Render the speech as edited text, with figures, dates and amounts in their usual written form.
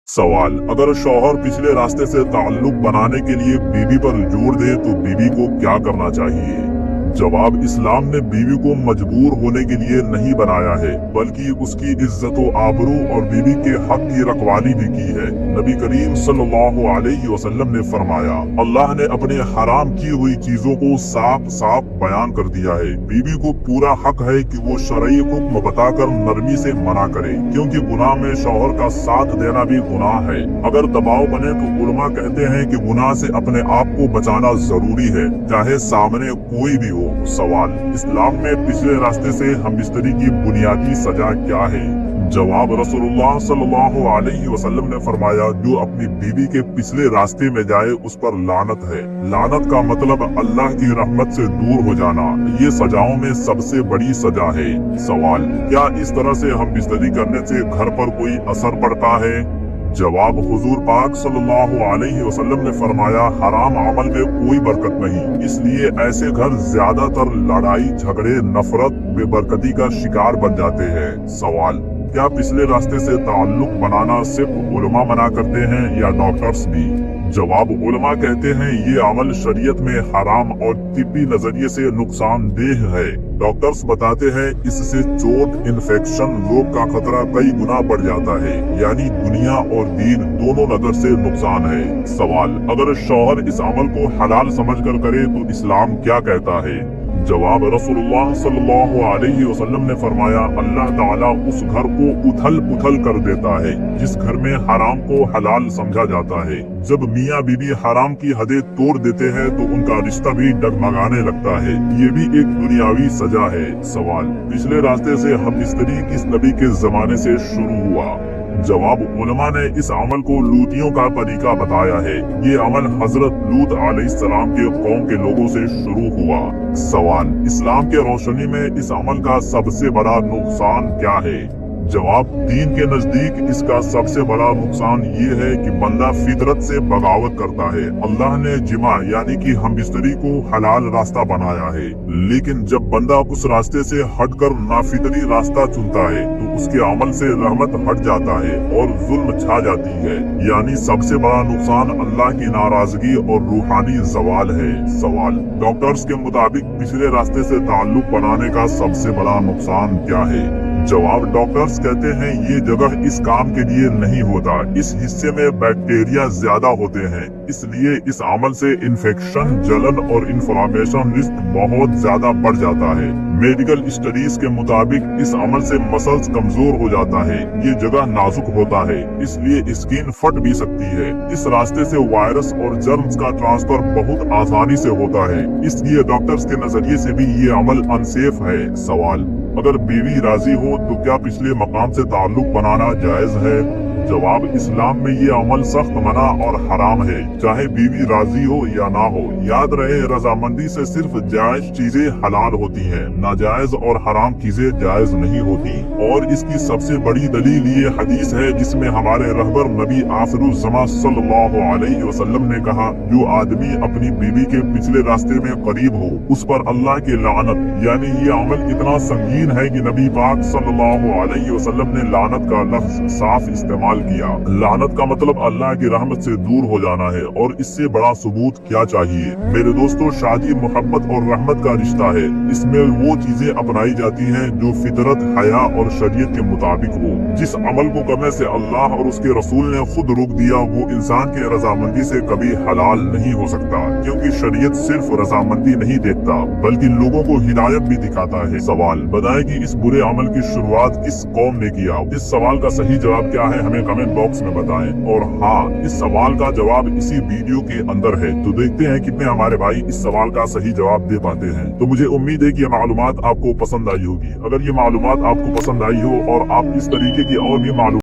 सवाल, अगर शौहर पिछले रास्ते से ताल्लुक बनाने के लिए बीवी पर जोर दे तो बीवी को क्या करना चाहिए? जवाब, इस्लाम ने बीवी को मजबूर होने के लिए नहीं बनाया है, बल्कि उसकी इज्जत व आबरू और बीवी के हक की रखवाली भी की है। नबी करीम सल्लल्लाहु अलैहि वसल्लम ने फरमाया, अल्लाह ने अपने हराम की हुई चीजों को साफ साफ बयान कर दिया है। बीवी को पूरा हक है कि वो शरई हुक्म बताकर नरमी से मना करे, क्योंकि गुनाह में शौहर का साथ देना भी गुनाह है। अगर दबाव बने तो उलमा कहते हैं कि गुनाह से अपने आप को बचाना जरूरी है, चाहे सामने कोई भी हो। सवाल, इस्लाम में पिछले रास्ते से हमबिस्तरी की बुनियादी सजा क्या है? जवाब, रसूलुल्लाह सल्लल्लाहु अलैहि वसल्लम ने फरमाया, जो अपनी बीवी के पिछले रास्ते में जाए उस पर लानत है। लानत का मतलब अल्लाह की रहमत से दूर हो जाना। ये सजाओं में सबसे बड़ी सजा है। सवाल, क्या इस तरह से हमबिस्तरी करने से घर पर कोई असर पड़ता है? जवाब, हुजूर पाक सल्लल्लाहु अलैहि वसल्लम ने फरमाया, हराम अमल में कोई बरकत नहीं, इसलिए ऐसे घर ज्यादातर लड़ाई झगड़े नफरत बेबरकती का शिकार बन जाते हैं। सवाल, क्या पिछले रास्ते से ताल्लुक बनाना सिर्फ उलमा मना करते हैं या डॉक्टर्स भी? जवाब, उलमा कहते हैं ये अमल शरीयत में हराम और तिब्बी नजरिए से नुकसानदेह है। डॉक्टर्स बताते हैं इससे चोट, इन्फेक्शन, रोग का खतरा कई गुना बढ़ जाता है, यानी दुनिया और दीन दोनों नजर से नुकसान है। सवाल, अगर शौहर इस अमल को हलाल समझकर करे तो इस्लाम क्या कहता है? जवाब, रसूलुल्लाह सल्लल्लाहु अलैहि वसल्लम ने फरमाया, अल्लाह ताला उस घर को उथल पुथल कर देता है जिस घर में हराम को हलाल समझा जाता है। जब मियाँ बीबी हराम की हदें तोड़ देते हैं तो उनका रिश्ता भी डगमगाने लगता है। ये भी एक दुनियावी सजा है। सवाल, पिछले रास्ते से हमबिस्तरी किस नबी के जमाने से शुरू हुआ? जवाब, उलमा ने इस अमल को लूतियों का तरीका बताया है। ये अमल हजरत लूत अलैहिस्सलाम के कौम के लोगों से शुरू हुआ। सवाल, इस्लाम के रोशनी में इस अमल का सबसे बड़ा नुकसान क्या है? जवाब, दीन के नजदीक इसका सबसे बड़ा नुकसान ये है कि बंदा फितरत से बगावत करता है। अल्लाह ने जिमा यानी कि हमबिस्तरी को हलाल रास्ता बनाया है, लेकिन जब बंदा उस रास्ते से हटकर नाफितरी रास्ता चुनता है तो उसके अमल से रहमत हट जाता है और जुल्म छा जाती है। यानी सबसे बड़ा नुकसान अल्लाह की नाराजगी और रूहानी जवाल है। सवाल, डॉक्टर्स के मुताबिक पिछले रास्ते से ताल्लुक बनाने का सबसे बड़ा नुकसान क्या है? जवाब, डॉक्टर्स कहते हैं ये जगह इस काम के लिए नहीं होता, इस हिस्से में बैक्टीरिया ज्यादा होते हैं, इसलिए इस अमल से इन्फेक्शन, जलन और इन्फ्लामेशन रिस्क बहुत ज्यादा बढ़ जाता है। मेडिकल स्टडीज के मुताबिक इस अमल से मसल्स कमजोर हो जाता है, ये जगह नाजुक होता है, इसलिए स्किन फट भी सकती है। इस रास्ते से वायरस और जर्म्स का ट्रांसफर बहुत आसानी से होता है, इसलिए डॉक्टर्स के नजरिए से भी ये अमल अनसेफ है। सवाल, अगर बीवी राजी हो तो क्या पिछले मकाम से ताल्लुक बनाना जायज है? जवाब, इस्लाम में ये अमल सख्त मना और हराम है, चाहे बीवी राजी हो या ना हो। याद रहे, रजामंदी से सिर्फ जायज चीजें हलाल होती हैं, नाजायज और हराम चीजें जायज नहीं होती। और इसकी सबसे बड़ी दलील ये हदीस है जिसमें हमारे रहबर नबी आखिरुज़्ज़मा सल्लल्लाहु अलैहि वसल्लम ने कहा, जो आदमी अपनी बीवी के पिछले रास्ते में करीब हो उस पर अल्लाह की लानत। यानी ये अमल इतना संगीन है कि नबी पाक सल्लल्लाहु अलैहि वसल्लम ने लानत का लफ्ज साफ इस्तेमाल किया। लानत का मतलब अल्लाह की रहमत से दूर हो जाना है, और इससे बड़ा सबूत क्या चाहिए? मेरे दोस्तों, शादी मोहब्बत और रहमत का रिश्ता है, इसमें वो चीजें अपनाई जाती हैं जो फितरत, हया और शरीयत के मुताबिक हो। जिस अमल को करने से अल्लाह और उसके रसूल ने खुद रोक दिया वो इंसान के रजामंदी से कभी हलाल नहीं हो सकता, क्योंकि शरीयत सिर्फ रजामंदी नहीं देखता बल्कि लोगों को हिदायत भी दिखाता है। सवाल, बताएं कि इस बुरे अमल की शुरुआत किस कौम ने किया? इस सवाल का सही जवाब क्या है हमें कमेंट बॉक्स में बताएं। और हाँ, इस सवाल का जवाब इसी वीडियो के अंदर है, तो देखते हैं कितने हमारे भाई इस सवाल का सही जवाब दे पाते हैं। तो मुझे उम्मीद है कि ये मालूमात आपको पसंद आई होगी। अगर ये मालूमात आपको पसंद आई हो और आप इस तरीके की और भी मालूमात